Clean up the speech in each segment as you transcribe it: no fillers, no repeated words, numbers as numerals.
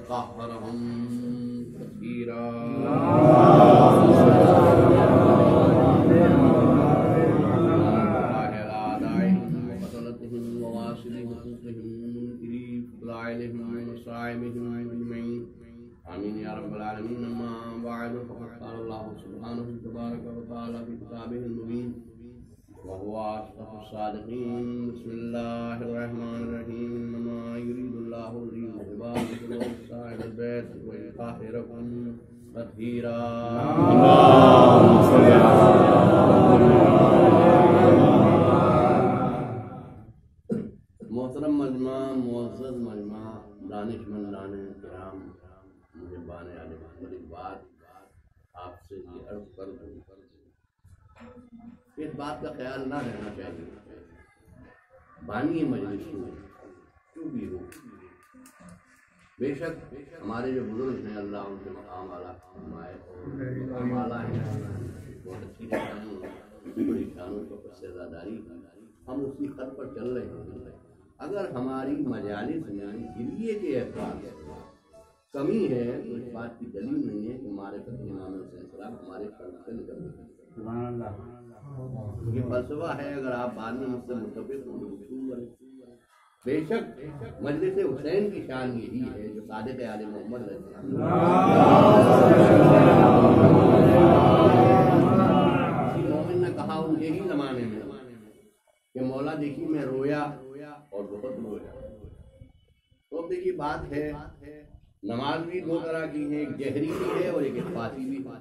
وطهرهم تطهيرا وقتلتهم وواصل حقوقهم ومنكري فضائلهم ومصائبهم أجمعين آمين يا رب العالمين. أما بعد فقد قال الله سبحانه تبارك وتعالى في كتابه المبين وهو أصدق الصادقين. بسم الله الرحمن الرحيم. إنما يريد الله ليذهب عنكم الرجس أهل البيت ويطهركم تطهيرا. اللهم صل محترم مجمع، معزز مجمع، دانشمندان کرام، مجھے بانے عالم احمد اقبال آپ سے یہ عرض کر دوں، اس بات کا خیال نہ رہنا چاہیے بانی مجلس میں جو بھی ہو، بے شک ہمارے جو بزرگ ہیں اللہ ان کے مقام والا فرمائے اور مقام والا ہیں، بہت اچھی شانوں بڑی شانوں کو سرداری، ہم اسی خط پر چل رہے ہیں. اگر ہماری مجالس میں گریے کے افراد کمی ہے تو اس بات کی دلیل نہیں ہے کہ ہمارے امام حسین السلام ہمارے قلب سے نکل رہے ہیں. یہ فلسفہ ہے. اگر آپ بعد میں مجھ سے متفق ہوں تو بے شک مجلس حسین کی شان یہی ہے جو صادق آل محمد رہتے ہیں. کسی مومن نے کہا ان کے ہی زمانے میں کہ مولا دیکھی میں رویا اور بہت رویا. تو اب دیکھیے بات ہے، نماز بھی دو طرح کی ہے، ایک جہری بھی ہے اور ایک اخفاتی بھی ہے.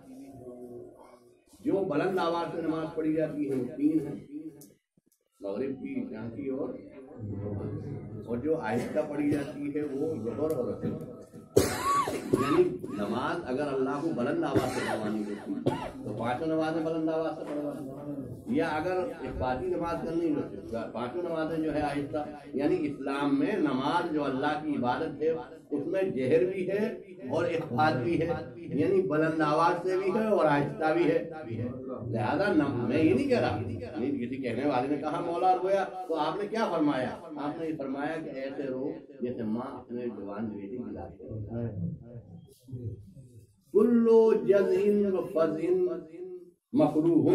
جو بلند آواز سے نماز پڑھی جاتی ہے وہ تین ہیں، مغرب کی، عشاء کی اور جو آہستہ پڑھی جاتی ہے وہ ظہر اور عصر. یعنی نماز اگر اللہ کو بلند آواز سے پڑھوانی ہوتی تو پانچوں نمازیں بلند آواز سے پڑھوانی، یا اگر اخفاتی نماز کرنی تو پانچوں نمازیں جو ہے آہستہ. یعنی اسلام میں نماز جو اللہ کی عبادت ہے اس میں جہر بھی ہے اور اخفات بھی ہے، یعنی بلند آواز سے بھی ہے اور آہستہ بھی ہے. لہذا میں یہ نہیں کہہ رہا، کسی کہنے والے نے کہا مولا رویا تو آپ نے کیا فرمایا؟ آپ نے یہ فرمایا کہ ایسے رو جیسے ماں اپنے جوان بیٹی کی لاتے. کلو جزن و فزن مکروہ،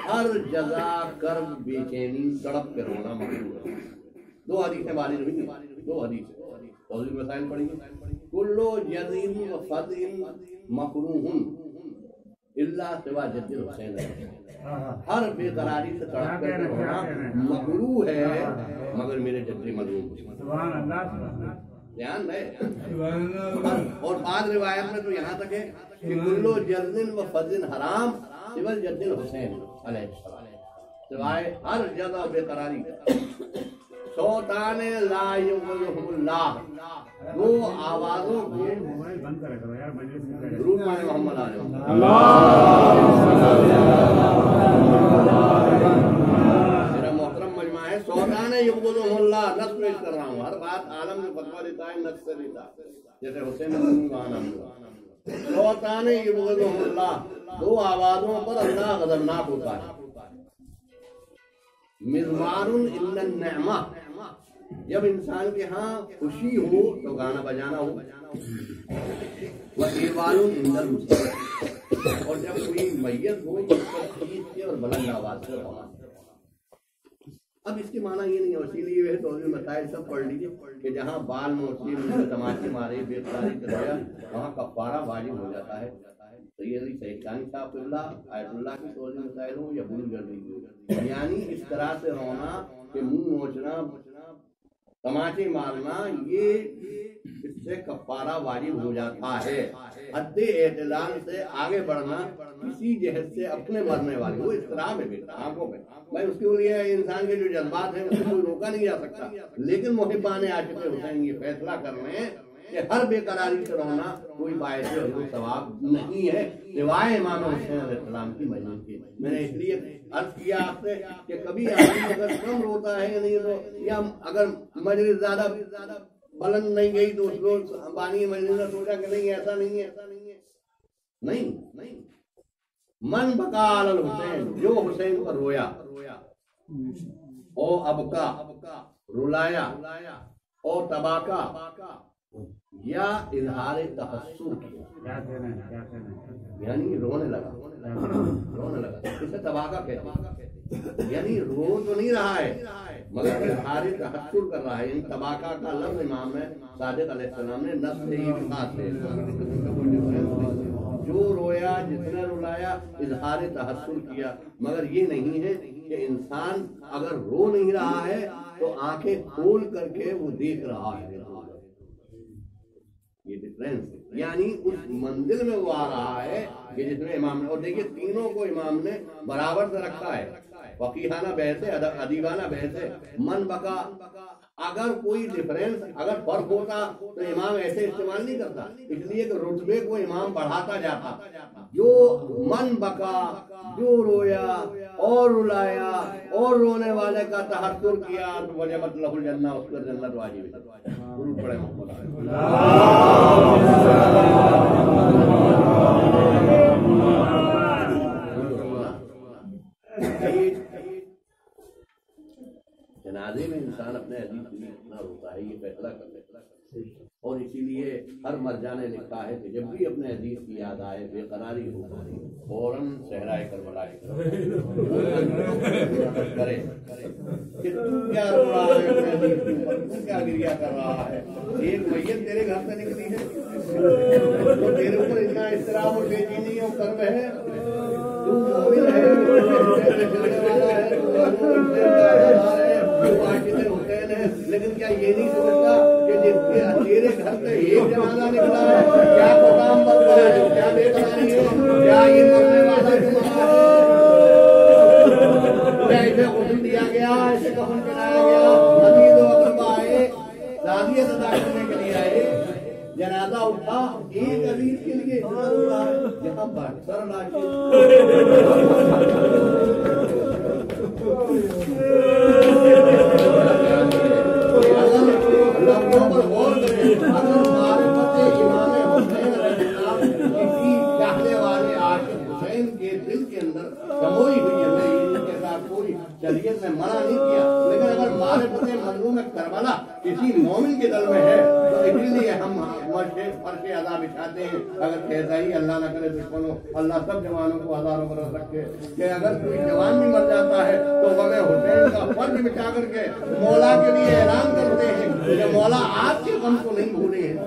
ہر جزا کرب بے چینی تڑپ کے رونا مکروہ ہے. دو حدیثیں والد ہوئی، دو حدیثیں فضل مسائل پڑھی گی. کلو جزن و فزن مکروہ الا سوا جد حسین، ہر بے قراری سے تڑپ کر کے رونا مکروہ ہے مگر میرے جد مظلوم. سبحان اللہ، دھیان رہے. اور بعض روایت میں تو یہاں تک ہے کہ کلو جزن و فزن حرام سوال جد حسین علیہ السلام، سوائے ہر جگہ بے قراری. سوتان لا یغلہم اللہ، دو آوازوں کو درود پڑھیں محمد علیہ وسلم. میرا محترم مجمع ہے، سوتان یغلہم اللہ، نص پیش کر رہا ہوں. ہر بات عالم میں فتویٰ دیتا ہے نص سے دیتا ہے، جیسے حسین سوتان یغلہم اللہ، دو آوازوں پر اللہ غضبناک ہوتا ہے. مزمار الا النعمہ، جب انسان کے ہاں خوشی ہو تو گانا بجانا ہو. وَإِيوَالٌ عِنْدَ الْمُصِيبَةِ، اور جب کوئی میت ہو تو اس پر چیز کے اور بلند آواز سے رونا. اب اس کے معنی یہ نہیں ہے، اسی لیے وہ توضیح مسائل سب پڑھ لیجیے کہ جہاں بال موسی میں تماچے مارے بے قراری سے رویا وہاں کفارہ واجب ہو جاتا ہے. سید علی سیستانی صاحب قبلہ آیت اللہ کی توضیح مسائل ہو یا بھول گردی ہو، یعنی اس طرح سے رونا کہ منہ نوچنا، تماچے مارنا، یہ اس سے کفارہ واجب ہو جاتا ہے. حد اعتدال سے آگے بڑھنا کسی جہت سے اپنے مرنے والے وہ اضطراب ہے بیٹا آنکھوں پہ. بھائی اس کے لیے انسان کے جو جذبات ہیں اس کو کوئی روکا نہیں جا سکتا، لیکن محبان عاشق حسین یہ فیصلہ کر رہے ہیں کہ ہر بے قراری سے رونا کوئی باعث حضور ثواب نہیں ہے سوائے امام حسین علیہ السلام کی مجلس کی. میں نے اس لیے عرض کیا آپ سے کہ کبھی آدمی اگر کم روتا ہے نہیں تو، یا اگر مجلس زیادہ بلند نہیں گئی تو اس کو بانی مجلس نے سوچا کہ نہیں ایسا نہیں ہے، نہیں. من بقا علی الحسین، جو حسین پر رویا، او ابکا رلایا، اور تباکہ یا اظہار تحسر کیا، یعنی رونے لگا، اسے تباکہ کہتے ہیں، یعنی رو تو نہیں رہا ہے مگر اظہار تحسر کر رہا ہے. یعنی تباکہ کا لفظ امام صادق علیہ السلام نے نفس سے ہی بات ہے، جو رویا جس نے رلایا اظہار تحسر کیا. مگر یہ نہیں ہے کہ انسان اگر رو نہیں رہا ہے تو آنکھیں کھول کر کے وہ دیکھ رہا ہے. یہ ڈفرینس ہے، یعنی اس منزل میں وہ آ رہا ہے کہ جس میں امام نے، اور دیکھیے تینوں کو امام نے برابر سے رکھا ہے. فقیحانہ بحث ہے، ادیبانہ بحث ہے. من بقا، اگر کوئی ڈفرینس، اگر فرق ہوتا تو امام ایسے استعمال نہیں کرتا، اس لیے کہ رتبے کو امام بڑھاتا جاتا. جو من بقا، جو رویا اور رلایا اور رونے والے کا تحسر کیا تو وجبت لہ الجنہ، اس پر جنت واجب ہے. درود پڑھیں محمد. جنازے میں انسان اپنے عزیز کے لیے اتنا روتا ہے، یہ فیصلہ کر لیتا ہے. اور اسی لیے ہر مرجع نے لکھا ہے کہ جب بھی اپنے عزیز کی یاد آئے، بے قراری ہو فوراً صحرائے کربلا کرے کہ تو کیا رو رہا ہے اپنے عزیز کے اوپر، تو کیا گریہ کر رہا ہے. ایک میت تیرے گھر سے نکلی ہے تو تیرے اوپر اتنا اضطراب اور بے چینی اور کرب ہے. تو مومن ہے، لیکن کیا یہ نہیں سمجھتا کہ تیرے گھر سے ایک جنازہ نکلا ہے، کیا پیغام بن رہا ہے، کیا بے قراری ہے، کیا یہ مرنے والا جمعہ ہے، کیا اسے غسل دیا گیا، اسے کفن پہنایا گیا، عزیز و اقربا آئے، تعزیت ادا کرنے کے لیے آئے، جنازہ اٹھا ایک عزیز کے لیے اتنا رو رہا ہے جہاں بہتر لاکھ لفظوں پر غور کریں. اگر معرفت امام حسین علیہ السلام کسی چاہنے والے عاشق حسین کے دل کے اندر سموئی ہوئی ہے، میں ان کے ساتھ کوئی شریعت میں منع نہیں کیا، لیکن اگر معرفت مظلوم کربلا کسی مومن کے دل میں ہے تو اسی لیے ہم فرش عذاب بچھاتے ہیں. اگر کہتا ہی اللہ نہ کرے دشمنوں، اللہ سب جوانوں کو ہزاروں برس رکھے، کہ اگر کوئی جوان بھی مر جاتا ہے تو غم حسین کا فرش بچھا کر کے مولا کے لیے اعلان کرتے ہیں کہ مولا آپ کے غم کو نہیں بھولے ہیں.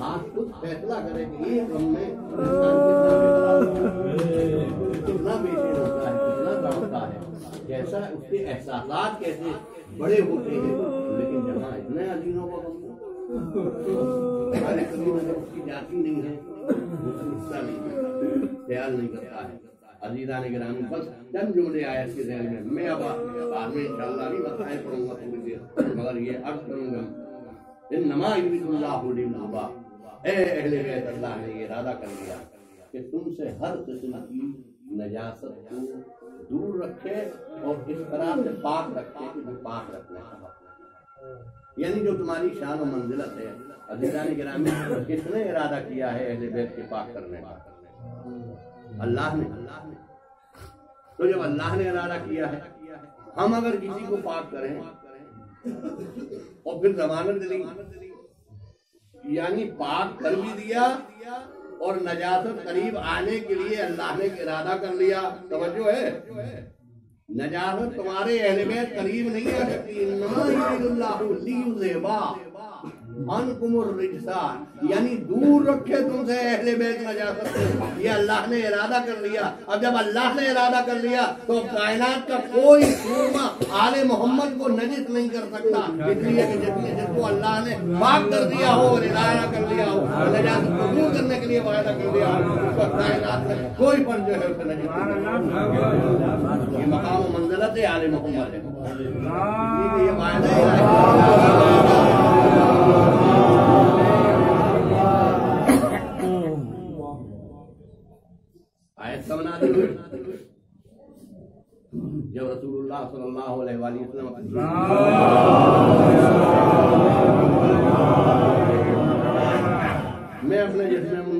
آپ خود فیصلہ کریں کہ یہ غم میں کتنا بے چین ہوتا ہے، کتنا تڑپتا ہے، کیسا اس کے احساسات کیسے بڑے ہوتے ہیں. لیکن جہاں اتنے عزیزوں کو اس کی جاتی نہیں ہے، خیال نہیں کرتا ہے. عزیزان گرامی، بس چند جملے آیت کے ذہن میں اب بعد میں انشاءاللہ بھی بتائیں پڑھوں گا تھوڑی دیر، مگر یہ عرض کروں گا انما یرید اللہ لیذہبا، اے اہل بیت، اللہ نے یہ ارادہ کر لیا کہ تم سے ہر قسم کی نجاست کو دور رکھے اور اس طرح سے پاک رکھے کہ جو پاک رکھنا ہے، یعنی جو تمہاری شان و منزلت ہے. عزیزان گرامی، کس نے ارادہ کیا ہے اہل بیت کے پاک کرنے کا؟ اللہ نے. تو جب اللہ نے ارادہ کیا ہے، ہم اگر کسی کو پاک کریں اور پھر ضمانت دیں، یعنی پاک کر بھی دیا اور نجاست قریب آنے کے لیے اللہ نے ارادہ کر لیا. توجہ ہے، نجاست تمہارے اہل بیت قریب نہیں آ سکتی. انما یرید اللہ لیذہبا عنکم الرجس، یعنی دور رکھے تم سے اہل بیت نجاست کو. یہ اللہ نے ارادہ کر لیا. اب جب اللہ نے ارادہ کر لیا تو کائنات کا کوئی سورما آل محمد کو نجس نہیں کر سکتا، اس لیے کہ جس کو اللہ نے پاک کر دیا ہو اور ارادہ کر لیا ہو، نجاست کو دور کرنے کے لیے وعدہ کر دیا ہو، اس پر کائنات کا کوئی فرد جو ہے اسے نجس نہیں. یہ مقام و منزلت ہے آل محمد ہے. یہ وعدہ آیت کا بنا دی جب رسول اللہ صلی اللہ علیہ وآلہ وسلم میں اپنے جسم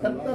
70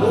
2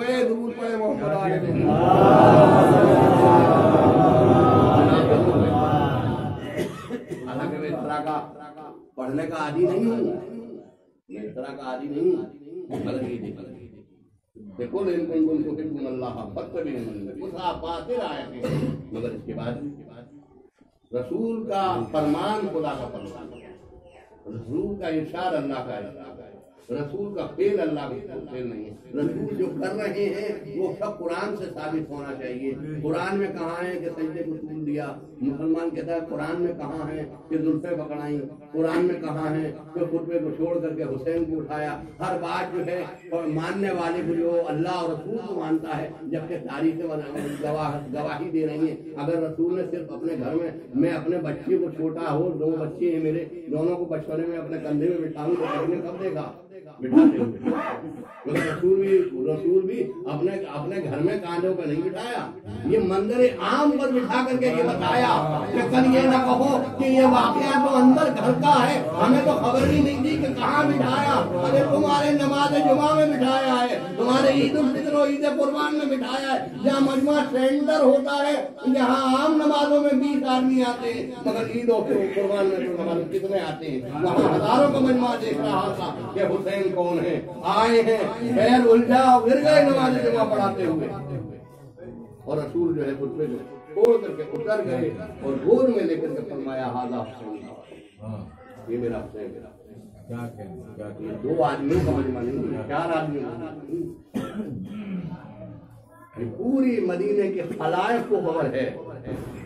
گئے. درود پڑھے محمد علیہ. حالانکہ میں اس طرح کا پڑھنے کا عادی نہیں ہوں, میں اس طرح کا عادی نہیں ہوں. مگر یہ دیکھو ان کو تحبون اللہ فاتبعونی, کچھ آپ پاتے آئے تھے, مگر اس کے بعد رسول کا فرمان خدا کا فرمان, رسول کا ارشاد اللہ کا ارشاد ہے, رسول کا فعل اللہ کا فعل نہیں ہے. رسول جو کر رہے ہیں وہ سب قرآن سے ثابت ہونا چاہیے. قرآن میں کہاں ہے کہ سجدے کو سکون دیا, مسلمان کہتا ہے قرآن میں کہاں ہے کہ زلفیں پکڑائیں, قرآن میں کہاں ہے کہ خطبے کو چھوڑ کر کے حسین کو اٹھایا. ہر بات جو ہے ماننے والے کو جو اللہ اور رسول کو مانتا ہے, جبکہ تاریخ گواہی دے رہی ہیں. اگر رسول نے صرف اپنے گھر میں اپنے بچے کو چھوٹا ہو, 2 بچے ہیں میرے, دونوں کو بچپنے میں اپنے کندھے میں بٹھاؤں تو کب دے گا بٹھاتے ہوئے. رسول بھی اپنے گھر میں کاندھوں پہ نہیں بٹھایا, یہ منظر عام پر بٹھا کر کے یہ بتایا کہ کل یہ نہ کہو کہ یہ واقعہ تو اندر گھر کا ہے, ہمیں تو خبر ہی نہیں تھی کہ کہاں بٹھایا. ارے تمہارے نماز جمعہ میں بٹھایا ہے, تمہارے عید الفطر و عید قربان میں بٹھایا ہے, جہاں مجمع سینٹر ہوتا ہے, جہاں عام نمازوں میں 20 آدمی آتے ہیں, مگر عید و قربان میں تو نماز کتنے آتے ہیں, وہاں ہزاروں کا مجمع دیکھ رہا تھا کہ حسین کون ہے, آئے ہیں غیر الجھا گر گئے نماز جمعہ پڑھاتے ہوئے. اور رسول جو ہے خطبے کو چھوڑ کر کے اتر گئے اور گود میں لے کر کے فرمایا ھذا حسین, یہ میرا حسین. یہ 2 آدمیوں کا مجمع نہیں, 4 آدمیوں کا, پوری مدینے کے خلائق کو خبر ہے.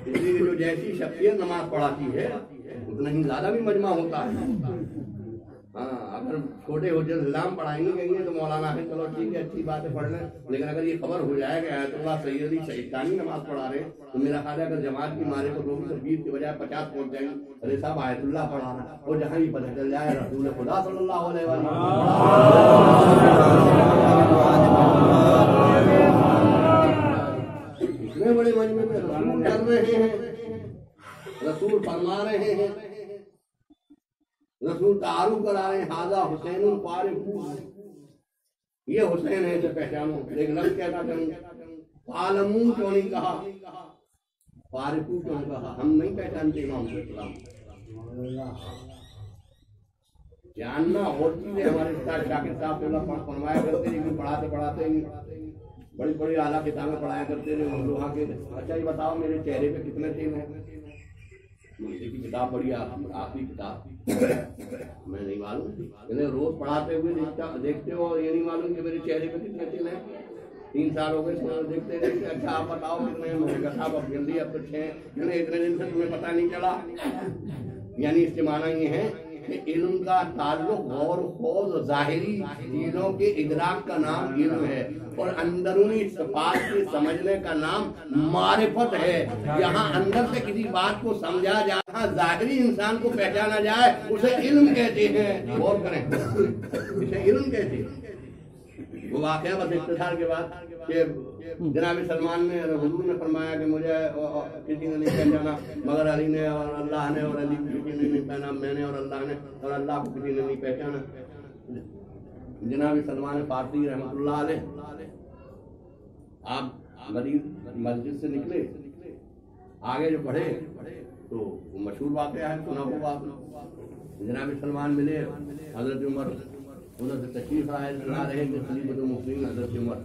اس لیے جو جیسی شخصیت نماز پڑھاتی ہے اتنا ہی زیادہ بھی مجمع ہوتا ہے. ہاں, اگر چھوٹے حجت اسلام پڑھائیں گے کہیں گے تو مولانا ہے چلو ٹھیک ہے اچھی بات ہے پڑھ لیں, لیکن اگر یہ خبر ہو جائے کہ آیت اللہ سید علی شیطانی نماز پڑھا رہے تو میرا خیال ہے اگر جماعت کی مارے کو 20 کی بجائے 50 پہنچ جائیں گے. ارے صاحب آیت اللہ پڑھا رہا ہے, اور جہاں بھی پتہ چل جائے رسول خدا صلی اللہ علیہ وسلم اتنے بڑے مجمع میں رسول کر رہے ہیں, رسول فرما رہے ہیں, رسول تعارف کرا رہے ہیں ھذا حسین فارقون, یہ حسین ہے اسے پہچانو. لیکن لفظ کہنا چاہوں عالمون کیوں نہیں کہا, فارقون کیوں کہا, ہم نہیں پہچانتے امام علیہ السلام. جاننا اور چیزیں ہمارے ساتھ شاکر صاحب فرمایا کرتے ہیں, لیکن پڑھاتے بڑی بڑی اعلیٰ کتابیں پڑھایا کرتے ہیں لوہا کے. اچھا یہ بتاؤ میرے چہرے پہ کتنے تیل ہیں, مجھے کی کتاب پڑھی, آخری کتاب میں نہیں معلوم, روز پڑھاتے ہوئے دیکھتے ہو اور یہ نہیں معلوم کہ میرے چہرے پہ کتنے تل ہیں. 3 سال ہو گئے دیکھتے دیکھتے. اچھا آپ بتاؤ کتنے ہیں, میں کہا صاحب اب جلدی اب تو 6 ہیں. اتنے دن سے تمہیں پتہ نہیں چلا. یعنی اس کے معنی یہ ہے کہ علم کا تعلق غور و خوض ظاہری چیزوں کے ادراک کا نام علم ہے, اور اندرونی صفات کے سمجھنے کا نام معرفت ہے. یہاں اندر سے کسی بات کو سمجھا جائے, ظاہری انسان کو پہچانا جائے, اسے علم کہتے ہیں. غور کریں, اسے علم کہتے ہیں. وہ واقعہ بس اختصار کے بعد کہ جناب سلمان نے, حضور نے فرمایا کہ مجھے کسی نے نہیں پہچانا مگر علی نے اور اللہ نے, اور علی کو کسی نے نہیں پہچانا, میں نے اور اللہ نے, اور اللہ کو کسی نے نہیں پہچانا. جناب سلمان فارسی رحمۃ اللہ علیہ آپ مسجد سے نکلے, آگے جو پڑھے تو وہ مشہور واقعہ ہے, سنا ہوگا آپ نے. جناب سلمان ملے حضرت عمر, ادھر سے تشریف آئے رہے کہ خلیفۃ المسلمین حضرت عمر.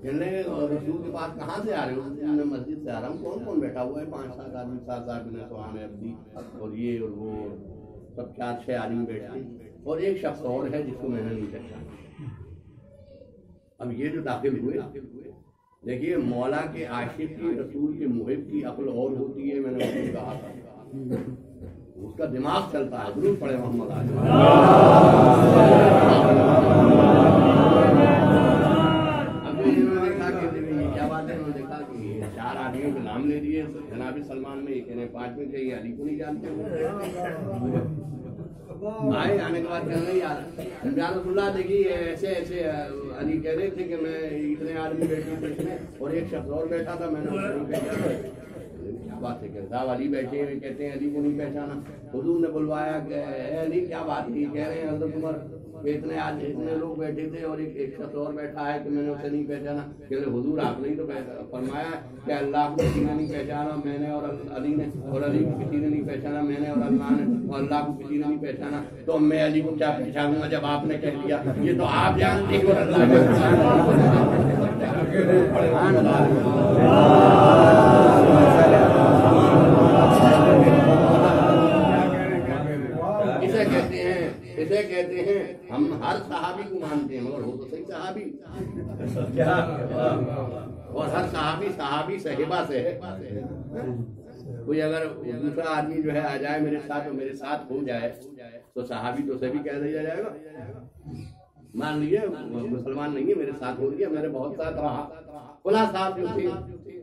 کہنے رسول کے پاس کہاں سے آ رہے ہو؟ میں مسجد سے آ رہا ہوں. کون کون بیٹھا ہوا ہے؟ 5-7 آدمی, 7 آدمی سوام ابدی اور یہ اور وہ سب 4-6 آدمی بیٹھے ہیں, اور ایک شخص اور ہے جس کو میں نے نہیں پہچانا. اب یہ جو داخل ہوئے, دیکھیے مولا کے عاشق کی, رسول کے محب کی عقل اور ہوتی ہے. میں نے اس کو کہا تھا اس کا دماغ چلتا ہے. ضرور پڑھے محمد آج. اب انہوں نے دیکھا کہ یہ کیا بات ہے, انہوں نے دیکھا کہ 4 آدمیوں کے نام لے دیے جناب سلمان میں, یہ کہنے 5 میں علی کو نہیں جانتے. آئے آنے کے بعد کہنے یار رسول اللہ دیکھیے ایسے ایسے علی کہہ رہے تھے کہ میں اتنے آدمی بیٹھے تھے اس میں, اور ایک شخص اور بیٹھا تھا, میں نے کیا بات ہے کہ صاحب علی بیٹھے کہتے ہیں علی کو نہیں پہچانا. حضور نے بلوایا کہ علی کیا بات ہے, کہہ رہے ہیں حضرت عمر کہ اتنے لوگ بیٹھے تھے اور ایک شخص اور بیٹھا ہے کہ میں نے اسے نہیں پہچانا. کہ حضور آپ نے تو فرمایا کہ اللہ کو کسی نے نہیں پہچانا میں نے اور علی نے, اور علی کو کسی نے نہیں پہچانا میں نے اور اللہ نے, اور اللہ کو کسی نے نہیں پہچانا. تو میں علی کو کیا پہچانوں گا جب آپ نے کہہ دیا یہ تو آپ جانتے ہیں اور اللہ اسے کہتے ہیں ہم ہر صحابی کو مانتے ہیں مگر ہو تو صحیح صحابی, اور ہر صحابی صحابہ سے ہے. کوئی اگر دوسرا آدمی جو ہے آ جائے میرے ساتھ اور میرے ساتھ ہو جائے تو صحابی تو اسے بھی کہہ دیا جائے گا. مان لیجیے مسلمان نہیں ہے میرے ساتھ ہو گیا, میرے بہت ساتھ رہا. فلاں صاحب جو تھے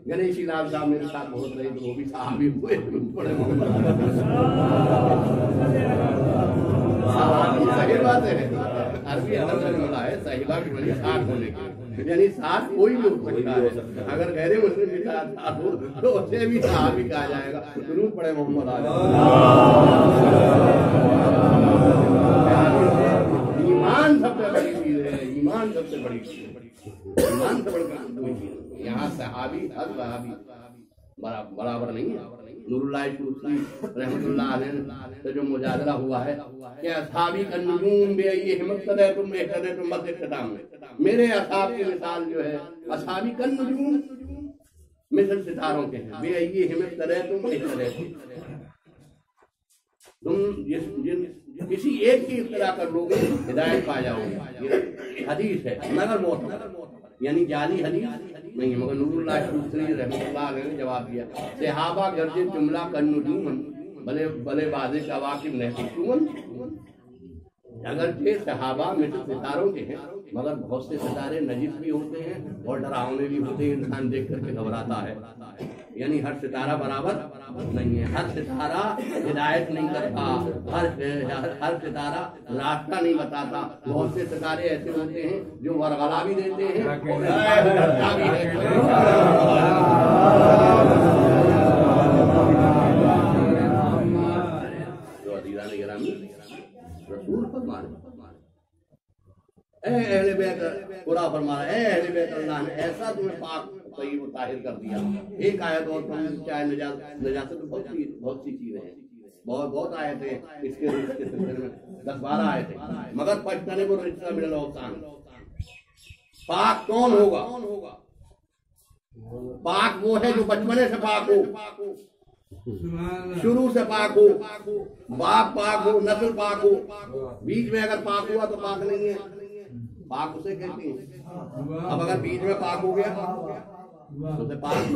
گنیشی لال صاحب میرے ساتھ بہت رہے تو وہ بھی صحابی ہوئے. صحیح بات ہے, عربی ادب میں ملا ہے صحیحہ کی وجہ ساتھ ہونے کی, یعنی ساتھ کوئی بھی ہو سکتا ہے. اگر غیر مسلم کے ساتھ ہو تو اسے بھی صحابی کہا جائے گا. درود پڑھے محمد علیہ. ایمان سب سے بڑی چیز ہے, ایمان سب سے بڑی چیز ہے, ایمان سے بڑھ کر کوئی چیز. یہاں صحابی ہر صحابی برابر نہیں ہے. نور اللہ شوقی رحمۃ اللہ علیہ سے جو مجادلہ ہوا ہے کہ اصحابی النجوم بأیہم اقتدیتم اہتدیتم بس اختتام میں, میرے اصحاب کی مثال جو ہے اصحابی النجوم مثل ستاروں کے ہیں. بأیہم اقتدیتم اہتدیتم, تم کسی ایک کی اقتدا کر لو گے ہدایت پا جاؤ گے. یہ حدیث ہے مگر معتبر, یعنی جعلی حدیث نہیں ہے. مگر نور اللہ شوقی رحمۃ اللہ علیہ نے جواب دیا صحابہ گرجے جملہ کنجومن بلے بلے بازے کا واقف نہیں. اگرچہ صحابہ مثل ستاروں کے ہیں مگر بہت سے ستارے نجس بھی ہوتے ہیں اور ڈراؤنے بھی ہوتے ہیں, انسان دیکھ کر کے گھبراتا ہے. یعنی ہر ستارہ برابر نہیں ہے, ہر ستارہ ہدایت نہیں کرتا, ہر ستارہ راستہ نہیں بتاتا. بہت سے ستارے ایسے ہوتے ہیں جو ورغلا بھی دیتے ہیں جو عزیزان گرامی رسول فرمانے اے اہل بیت پورا فرمانا اے اہل بیت اللہ نے ایسا تمہیں پاک طیب و طاہر کر دیا. ایک آیت اور چاہے نجاست بہت سی چیزیں ہیں, بہت آیتیں اس کے سلسلے میں 10-12 آیتیں, مگر پجتنبوا الرجس من الاوثان. پاک کون ہوگا؟ پاک وہ ہے جو بچپنے سے پاک ہو, شروع سے پاک ہو, باپ پاک ہو, نسل پاک ہو. بیچ میں اگر پاک ہوا تو پاک نہیں ہے, پاک اسے کہتے ہیں. اب اگر بیچ میں پاک ہو گیا تو اسے پاک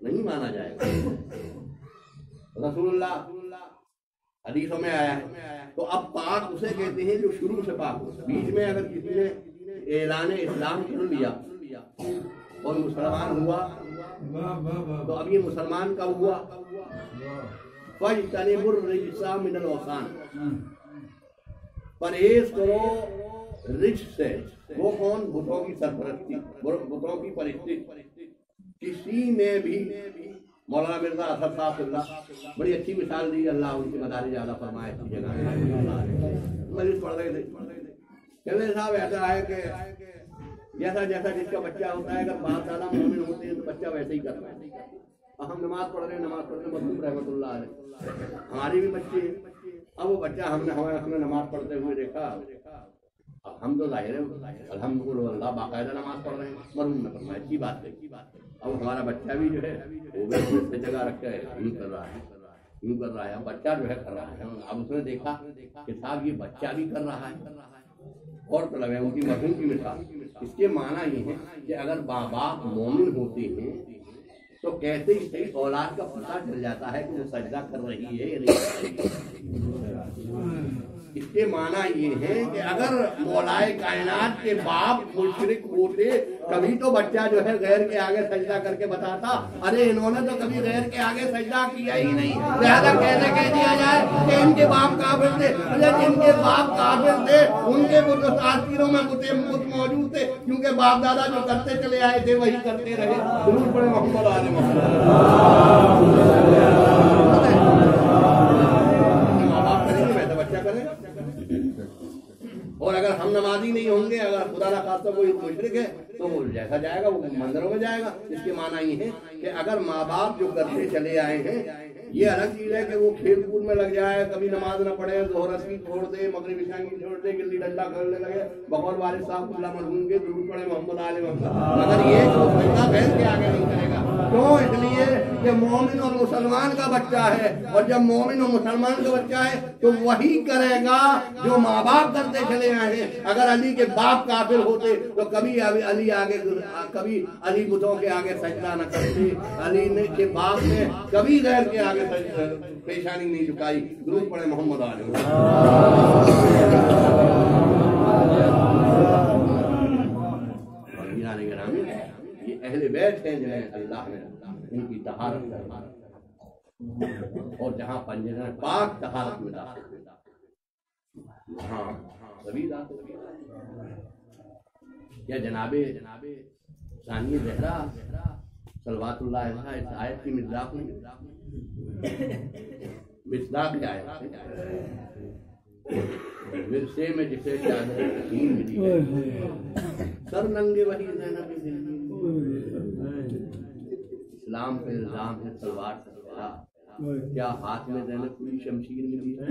نہیں مانا جائے گا. رسول اللہ حدیثوں میں آیا ہے. تو اب پاک اسے کہتے ہیں جو شروع سے پاک ہو. بیچ میں اگر کسی نے اعلان اسلام کر لیا اور مسلمان ہوا تو اب یہ مسلمان کب ہوا؟ فاجتنبوا الرجس من الاوثان, پرہیز کرو رجس سے. وہ کون؟ بتوں کی سرپرستی, بتوں کی پرستی. کسی نے بھی مولانا مرزا اظہر صاحب اللہ بڑی اچھی مثال دی, اللہ ان کی مدارج اعلیٰ فرمائے کی جگہ. مجلس پڑھ رہے تھے, کہتے صاحب ایسا ہے کہ جیسا جس کا بچہ ہوتا ہے اگر بہت زیادہ مومن ہوتے ہیں تو بچہ ویسے ہی کرتا ہے. ہم نماز پڑھ رہے ہیں مظلوم رحمۃ اللہ علیہ, ہماری بھی بچے ہیں. اب وہ بچہ ہم نے نماز پڑھتے ہوئے دیکھا, اب ہم تو ظاہر ہے الحمدللہ باقاعدہ نماز پڑھ رہے ہیں, مرحوم نے فرمایا اچھی بات ہے. اب ہمارا بچہ بھی جو ہے وہ بھی جگہ رکھ کے یوں کر رہا ہے, اب بچہ جو ہے کر رہا ہے. اب اس نے دیکھا کہ صاحب یہ بچہ بھی کر رہا ہے, اور طلب ہے ان کی مرحوم کی مثال. اس کے معنی یہ ہے کہ اگر باپ مومن ہوتے ہیں تو کیسے ہی صحیح اولاد کا پتہ چل جاتا ہے کہ وہ سجدہ کر رہی ہے یا نہیں. اس کے معنی یہ ہے کہ اگر مولائے کائنات کے باپ مشرک ہوتے کبھی تو بچہ جو ہے غیر کے آگے سجدہ کر کے بتاتا ارے انہوں نے تو کبھی غیر کے آگے سجدہ کیا ہی نہیں, لہذا کیسے کہہ دیا جائے کہ ان کے باپ کافر تھے. جن کے باپ کافر تھے ان کے تاثیروں میں بت موجود تھے, کیونکہ باپ دادا جو کرتے چلے آئے تھے وہی کرتے رہے. ضرور پڑے محمد علیہ نمازی نہیں ہوں گے، اگر خدا نہ خاصہ کوئی مشرک ہے تو وہ جیسا جائے گا وہ مندروں میں جائے گا۔ اس کے معنی یہ ہے کہ اگر ماں باپ جو کرتے چلے آئے ہیں، یہ الگ چیز ہے کہ وہ کھیل کود میں لگ جائے، کبھی نماز نہ پڑھے، ظہر کی چھوڑ دے، مغرب عشاء کی چھوڑ دے، گلی ڈنڈا کرنے لگے، بغور والد صاحب اللہ مرحوم کے درود پڑھے محمد آل محمد، مگر یہ سجدہ بہن کے آگے نہیں کرے گا۔ کیوں؟ اس لیے کہ مومن اور مسلمان کا بچہ ہے، اور جب مومن اور مسلمان کا بچہ ہے تو وہی کرے گا جو ماں باپ کرتے چلے آئے ہیں۔ اگر علی کے باپ کافر ہوتے تو کبھی علی بتوں کے آگے سجدہ نہ کرتے، علی نے کے باپ نے کبھی غیر کے آگے پیشانی نہیں جھکائی۔ درود پڑھے محمد آل محمد۔ یہ اہل بیت ہیں جنہیں اللہ نے ان کی طہارت کروائی، اور جہاں پنجرہ پاک طہارت میں داخل ہاں سبھی داخل یا جناب ثانی زہرا صلوات اللہ علیہ اس آیت کی مصداق نہیں، مصداق کیا ہے؟ ورثے میں جسے چادر یقین ملی ہے، سر ننگے وہی زینب دل، اسلام پہ الزام ہے تلوار سے زہرا، کیا ہاتھ میں زینب کوئی شمشیر ملی ہے؟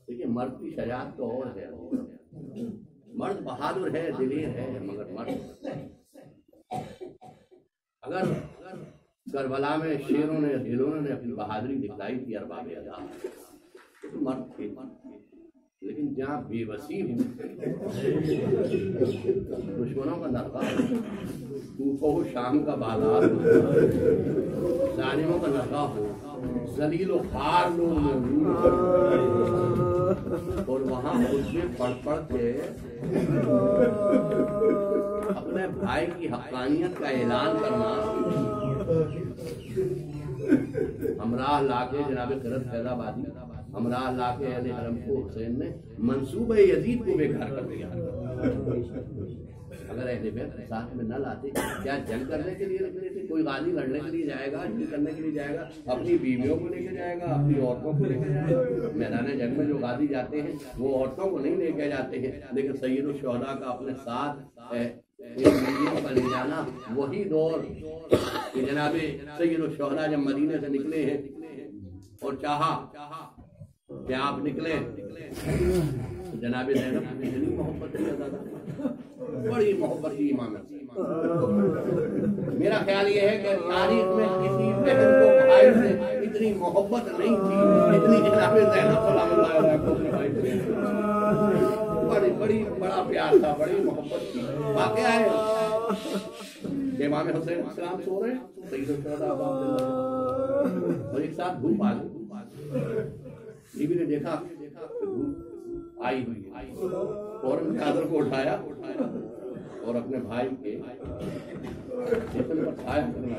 دیکھیے مرد کی شجاعت تو اور ہے، مرد بہادر ہے، دلیر ہے، مگر مرد اگر کربلا میں شیروں نے دلوں نے اپنی بہادری دکھلائی تھی ارباب ادا تو مرد تھے، لیکن جہاں بے وسی ہوں، دشمنوں کا نرغہ کوفہ و شام کا بازار ہو، ظالموں کا نرغہ ہو، ذلیل و خوار لوگ موجود اور وہاں خطبے پڑھ پڑھ کے اپنے بھائی کی حقانیت کا اعلان کرنا، ہمراہ لا کے جناب قرت فیض آبادی ہمراہ لا کے اہل حرم کو حسین نے منصوبہ یزید کو بے گھر کر دیا۔ اگر اہل بیت ساتھ میں نہ لاتے، کیا جنگ کرنے کے لیے نکلے تھے؟ کوئی غازی لڑنے کے لیے جائے گا، جنگ کرنے کے لیے جائے گا، اپنی بیویوں کو لے کے جائے گا، اپنی عورتوں کو لے کے جائے گا۔ میدان جنگ میں جو غازی جاتے ہیں وہ عورتوں کو نہیں لے کے جاتے ہیں، لیکن سید الشہداء کا اپنے ساتھ پر لے جانا وہی دور کہ جناب سید الشہداء جب مدینے سے نکلے ہیں اور چاہا کہ آپ نکلے، جناب زینب کی اتنی محبت ہے زیادہ، بڑی محبت کی امامت۔ میرا خیال یہ ہے کہ تاریخ میں کسی بہن کو بھائی سے اتنی محبت نہیں تھی اتنی جناب زینب سلام اللہ علیہ کو اپنے بھائی سے بڑا پیار تھا، بڑی محبت تھی۔ واقعہ ہے کہ امام حسین السلام سو رہے ہیں، سید الشہداء اور ایک ساتھ دھوپ آ گئی، بیوی نے دیکھا دھوپ آئی ہوئی ہے، فوراً چادر کو اٹھایا اور اپنے بھائی کے جسم پر چھایا کرنا،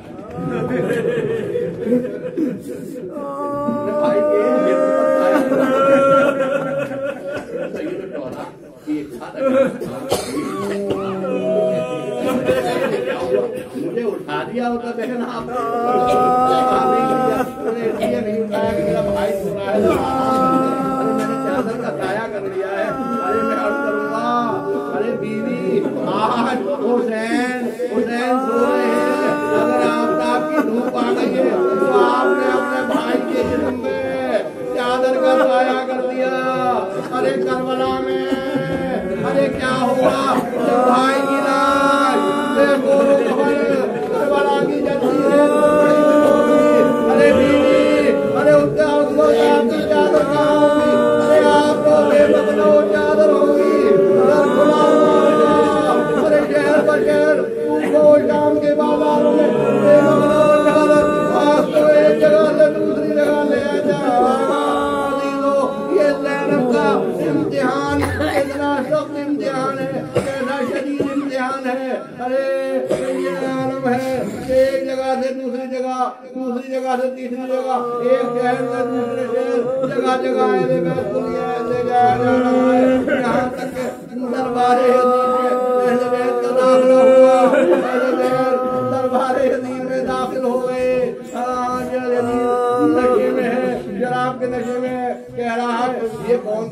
اپنے بھائی کے جسم پر چھایا کرنا، سید الشہداء کی ایک مجھے اٹھا دیا ہوتا بہن آپ نہیں اٹھایا کہ میرا بھائی سو رہا ہے، میں نے چادر کا سایہ کر لیا ہے۔ ارے میں عرض کروں گا، ارے بیوی آج حسین سو رہے ہیں، اگر آفتاب کی دھوپ آ گئی ہے تو آپ نے اپنے بھائی کے جسم میں چادر کا سایہ کر دیا۔ ارے کربلا میں ارے کیا ہوا بھائی کی لاش کربلا کی جزیرے، ارے بیوی ارے اس کا آپ کی چادر کہاں ہوگی؟ ارے آپ کو بے بدلو چادر ہوگی، ارے شہر بشہر شام کے بازاروں میں بے بدلو چادر، آپ کو ایک جگہ سے دوسری جگہ لے جائے۔ یہ زینب کا امتحان اتنا سخت امتحان ہے، کیسا شدید امتحان ہے۔ ارے یہ عالم ہے کہ ایک جگہ سے دوسری جگہ سے تیسری جگہ، ایک شہر سے دوسرے شہر، جگہ جگہ اہل بیت کو لے جایا جا رہا ہے، یہاں تک کہ دربار اہل بیت کا داخلہ ہوا، اہل بیت دربار حضور میں داخل ہو گئے۔ نشے میں ہے، شراب کے نشے میں کہہ رہا ہے یہ